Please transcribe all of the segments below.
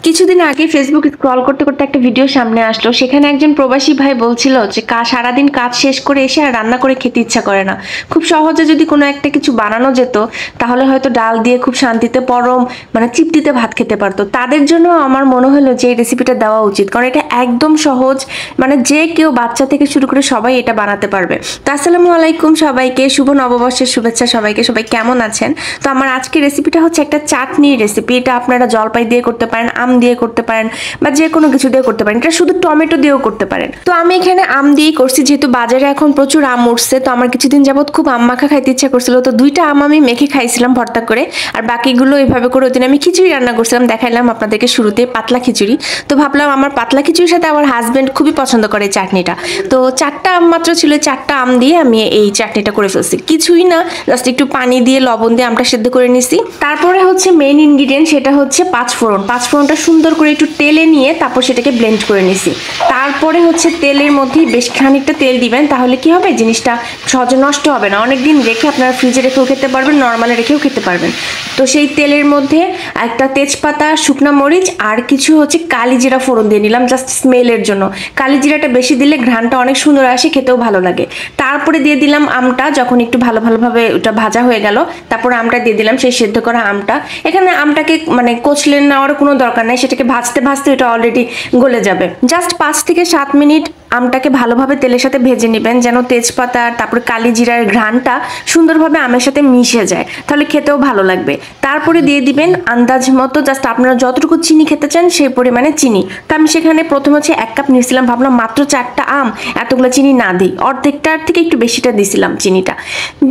কিছুদিন আগে Facebook scroll করতে করতে একটা ভিডিও সামনে আসলো। সেখানে একজন প্রবাসী ভাই বলছিল যে সারাদিন কাজ শেষ করে এসে আর রান্না করে খেতে ইচ্ছা করে না। খুব সহজে যদি কোনো একটা কিছু বানানো যেত তাহলে হয়তো ডাল দিয়ে খুব শান্তিতে পরম মানে তৃপ্তিতে ভাত খেতে পারতো। তাদের জন্য আমার মনে হলো যে এই রেসিপিটা দেওয়া উচিত, কারণ এটা একদম সহজ, মানে যে কেউ বাচ্চা থেকে শুরু করে সবাই এটা বানাতে পারবে। তো আসসালামু আলাইকুম সবাইকে, শুভ নববর্ষের শুভেচ্ছা সবাইকে। সবাই কেমন আছেন? তো আমার আজকের রেসিপিটা হচ্ছে একটা চাটনির রেসিপি। এটা আপনারা জলপাই দিয়ে করতে পারেন, আম দিয়ে করতে পারেন, বা যে কোনো কিছু দিয়ে করতে পারেন। এটা শুধু টমেটো দিয়েও করতে পারেন। তো আমি এখানে আম দিয়েই করছি, যেহেতু বাজারে এখন প্রচুর আম উঠছে। তো আমার কিছুদিন যাবত খুব আম মাখা খাইতে ইচ্ছা করছিল, তো 2টা আম আমি মেখে খাইছিলাম ভর্তা করে, আর বাকিগুলো এভাবে করে ওই দিন আমি খিচুড়ি রান্না করছিলাম, দেখাইলাম আপনাদেরকে শুরুতে পাতলা খিচুড়ি। তো ভাবলাম আমার পাতলা খিচুড়ির সাথে আমার হাজবেন্ড খুবই পছন্দ করে চাটনিটা। তো 4টা আম মাত্র ছিল, 4টা আম দিয়ে আমি এই চাটনিটা করে ফেলছি। কিছুই না, জাস্ট একটু পানি দিয়ে লবণ দিয়ে আমটা সেদ্ধ করে নিছি। তারপরে হচ্ছে মেইন ইনগ্রিডিয়েন্ট, সেটা হচ্ছে পাঁচফোড়ন। পাঁচফোড়নটা সুন্দর করে একটু তেলে নিয়ে তারপর সেটাকে ব্লেন্ড করে নিছি। তারপরে হচ্ছে তেলের মধ্যেই বেশ খানিকটা তেল দিবেন, তাহলে কি হবে, জিনিসটা সহজে নষ্ট হবে না। অনেকদিন রেখে আপনারা ফ্রিজে রেখেও খেতে পারবেন, নর্মালে রেখেও খেতে পারবেন। তো সেই তেলের মধ্যে একটা তেজপাতা, শুকনা মরিচ আর কিছু হচ্ছে কালি জিরা ফোড়ন দিয়ে নিলাম, জাস্ট স্মেলের জন্য। কালি জিরাটা বেশি দিলে ঘ্রাণটা অনেক সুন্দর আসে, খেতেও ভালো লাগে। তারপরে দিয়ে দিলাম আমটা, যখন একটু ভালোভাবে ওটা ভাজা হয়ে গেল, তারপর আমটা দিয়ে দিলাম, সেই সেদ্ধ করা আমটা। এখানে আমটাকে মানে কচলে নেওয়ার কোনো দরকার নেই, সেটাকে ভাজতে ভাজতে এটা অলরেডি গলে যাবে। জাস্ট 5 থেকে 7 মিনিট আমটাকে ভালোভাবে তেলের সাথে ভেজে নেবেন, যেন তেজপাতা তারপর কালি জিরার ঘ্রাণটা সুন্দরভাবে আমের সাথে মিশে যায়, তাহলে খেতেও ভালো লাগবে। তারপরে দিয়ে দিবেন আন্দাজ মতো, জাস্ট আপনারা যতটুকু চিনি খেতে চান সেই পরিমাণে চিনি। তো আমি সেখানে প্রথমে হচ্ছে 1 কাপ নিয়েছিলাম, ভাবলাম মাত্র 4টা আম, এতগুলো চিনি না দিই, অর্ধেকটার থেকে একটু বেশিটা দিয়েছিলাম চিনিটা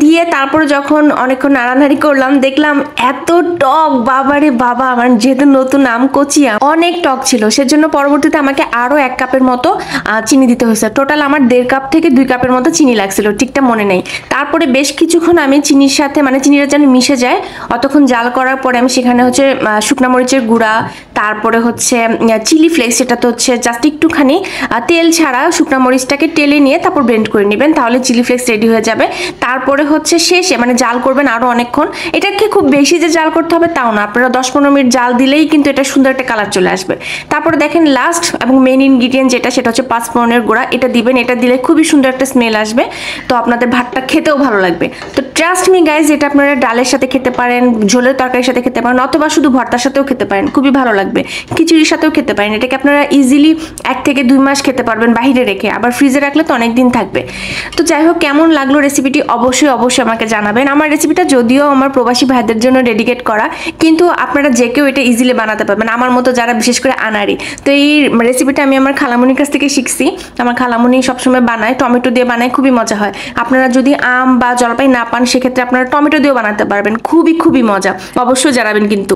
দিয়ে। তারপরে যখন অনেকক্ষণ নাড়ানাড়ি করলাম, দেখলাম এত টক, বাবারে বাবা। আমার যেহেতু নতুন আম, কচি আম, অনেক টক ছিল, সেজন্য পরবর্তীতে আমাকে আরো 1 কাপের মতো চিনি দিতে হয়েছে। টোটাল আমার 1.5 কাপ থেকে 2 কাপের মতো চিনি লাগছিল, ঠিকটা মনে নেই। তারপরে বেশ কিছুক্ষণ আমি চিনির সাথে মানে চিনিটা যেন মিশে যায় অতক্ষণ জাল করার পরে আমি সেখানে হচ্ছে শুকনা মরিচের গুঁড়া, তারপরে হচ্ছে চিলি ফ্লেক্স, সেটা তো হচ্ছে জাস্ট একটুখানি তেল ছাড়া শুকনা মরিচটাকে টেলে নিয়ে তারপর ব্লেন্ড করে নেবেন, তাহলে চিলি ফ্লেক্স রেডি হয়ে যাবে। তারপরে হচ্ছে শেষে মানে জাল করবেন আরো অনেকক্ষণ। এটাকে খুব বেশি যে জাল করতে হবে তাও না, আপনারা 10-15 মিনিট জাল দিলেই কিন্তু এটা সুন্দর একটা কালার চলে আসবে। তারপরে দেখেন লাস্ট এবং মেইন ইনগ্রিডিয়েন্ট যেটা, সেটা হচ্ছে পাঁচফোড়নের গুঁড়া। এটা দিবেন, এটা দিলে খুবই সুন্দর একটা স্মেল আসবে, তো আপনাদের ভাতটা খেতেও ভালো লাগবে। তো ট্রাস্ট মি গাইজ, এটা আপনারা ডালের সাথে খেতে পারেন, ঝোলের তরকারির সাথে খেতে পারেন, অথবা শুধু ভর্তার সাথেও খেতে পারেন, খুবই ভালো লাগবে। খিচুড়ির সাথেও খেতে পারেন। এটাকে আপনারা ইজিলি 1 থেকে 2 মাস খেতে পারবেন বাইরে রেখে, আবার ফ্রিজে রাখলে তো অনেক দিন থাকবে। তো যাই হোক, কেমন লাগলো রেসিপিটি অবশ্যই আমাকে জানাবেন। আমার রেসিপিটা যদিও আমার প্রবাসী ভাইদের জন্য ডেডিকেট করা, কিন্তু আপনারা যে কেউ এটা ইজিলি বানাতে পারবেন, আমার মতো যারা বিশেষ করে আনাড়ি। তো এই রেসিপিটা আমি আমার খালামুনির কাছ থেকে শিখছি। আমার খালামুনি সবসময় বানায়, টমেটো দিয়ে বানায়, খুবই মজা হয়। আপনারা যদি আম বা জলপাই না পান, সেক্ষেত্রে আপনারা টমেটো দিয়েও বানাতে পারবেন, খুবই মজা। অবশ্যই জানাবেন কিন্তু।